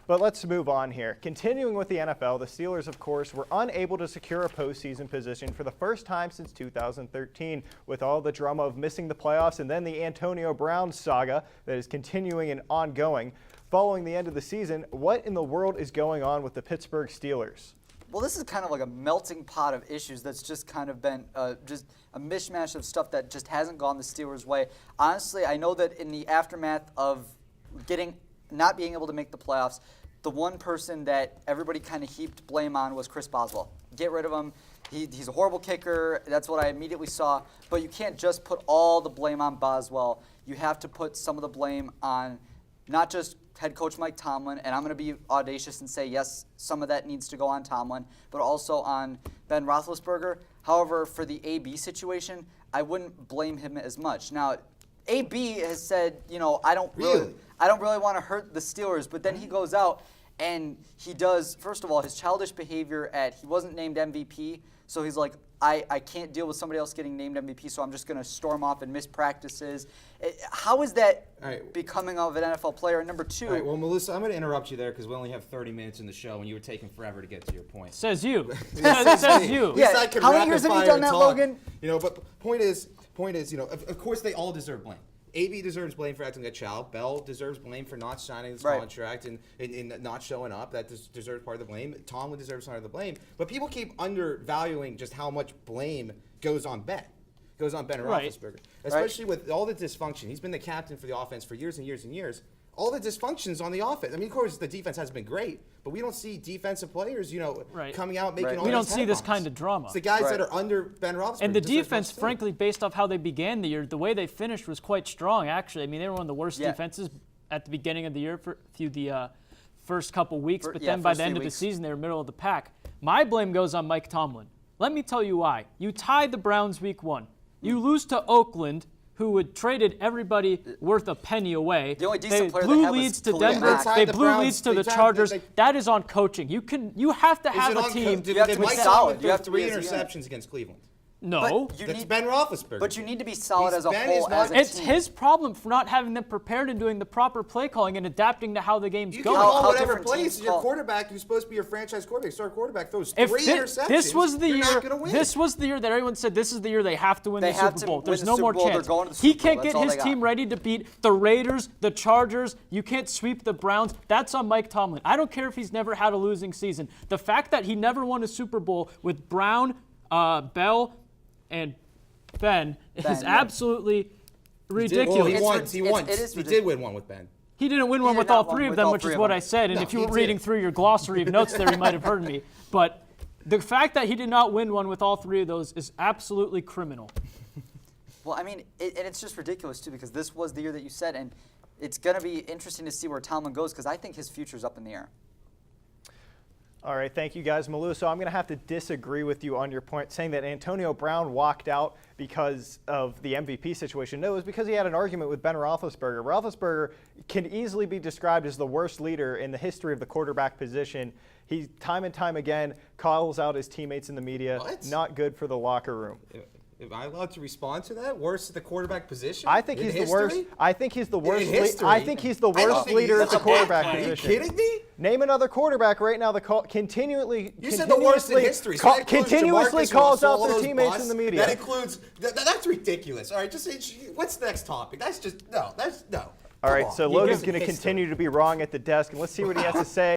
But let's move on here. Continuing with the NFL, the Steelers, of course, were unable to secure a postseason position for the first time since 2013, with all the drama of missing the playoffs and then the Antonio Brown saga that is continuing and ongoing. Following the end of the season, what in the world is going on with the Pittsburgh Steelers? Well, this is kind of like a melting pot of issues that's just kind of been just a mishmash of stuff that just hasn't gone the Steelers' way. Honestly, I know that in the aftermath of not being able to make the playoffs, the one person that everybody kind of heaped blame on was Chris Boswell. Get rid of him. He's a horrible kicker. That's what I immediately saw. But you can't just put all the blame on Boswell. You have to put some of the blame on not just head coach Mike Tomlin, and I'm going to be audacious and say, yes, some of that needs to go on Tomlin, but also on Ben Roethlisberger. However, for the AB situation, I wouldn't blame him as much. Now, AB has said, I don't really want to hurt the Steelers, but then he goes out and he does, first of all, his childish behavior he wasn't named MVP, so he's like, I can't deal with somebody else getting named MVP, so I'm just going to storm off and miss practices. How is that becoming of an NFL player? And number two. All right, well, Melissa, I'm going to interrupt you there because we only have 30 minutes in the show, and you were taking forever to get to your point. Says you. says you. Yeah. How many years have you done that, Logan? But point is, of course they all deserve blame. AB deserves blame for acting like a child. Bell deserves blame for not signing this contract and not showing up. That deserves part of the blame. Tomlin deserves part of the blame. But people keep undervaluing just how much blame goes on Ben Roethlisberger. Especially with all the dysfunction. He's been the captain for the offense for years and years and years. All the dysfunctions on the offense. I mean, of course, the defense has been great, but we don't see defensive players, coming out making all We don't see this headlines. kind of drama. It's the guys that are under Ben Roethlisberger. And the defense, frankly, based off how they began the year, the way they finished was quite strong, actually. I mean, they were one of the worst defenses at the beginning of the year for the first couple weeks, but then by the end of the season, they were middle of the pack. My blame goes on Mike Tomlin. Let me tell you why. You tied the Browns week 1. You lose to Oakland, who had traded everybody worth a penny away. The only decent player blew they had leads was to Khalil Denver. Mack. They blew leads to the Chargers. That is on coaching. You have to have a team. Did have to be Mike solid. Tomlin You have to throw 3 be as a unit. interceptions against Cleveland? No. That's Ben Roethlisberger. But you need to be solid as a Ben whole. is not- It's his problem for not having them prepared and doing the proper play calling and adapting to how the game's You going. can call How whatever different plays. teams Your call. quarterback, who's supposed to be your franchise quarterback, star quarterback, throws If 3 interceptions. this was the you're year, not gonna win. this was the year that everyone said this is the year they have to win They the have Super to Bowl. win There's the no Super more Bowl. They're chance. going to the He Super Bowl. can't That's get all his they got. team ready to beat the Raiders, the Chargers. You can't sweep the Browns. That's on Mike Tomlin. I don't care if he's never had a losing season. The fact that he never won a Super Bowl with Brown, Bell, and Ben is absolutely ridiculous. He did win one with Ben. He didn't win one did with not all win three of with them, all which three is of what them. I said. And No, if you he were reading did. through your glossary of notes there, you might have heard me. But the fact that he did not win one with all 3 of those is absolutely criminal. Well, I mean, and it's just ridiculous, too, because this was the year that you said, and it's going to be interesting to see where Tomlin goes, because I think his future's up in the air. All right, thank you guys. Malu, so I'm going to have to disagree with you on your point, saying that Antonio Brown walked out because of the MVP situation. No, it was because he had an argument with Ben Roethlisberger. Roethlisberger can easily be described as the worst leader in the history of the quarterback position. He, time and time again, calls out his teammates in the media. What? Not good for the locker room. Am I allowed to respond to that? Worst at the quarterback position? I think he's the worst. I think he's the worst. I think he's the I don't worst think leader he's at the a quarterback bad player. position. Are you kidding me? Name another quarterback right now that continuously. You said the worst in history. So that includes continuously Jamarcus calls Russell, out all their those teammates busts. in the media. That includes. That's ridiculous. All right, what's the next topic? That's just no. That's no. All right, Come so on. Logan's He going to gives continue to be wrong at the desk, and let's see what he has to say.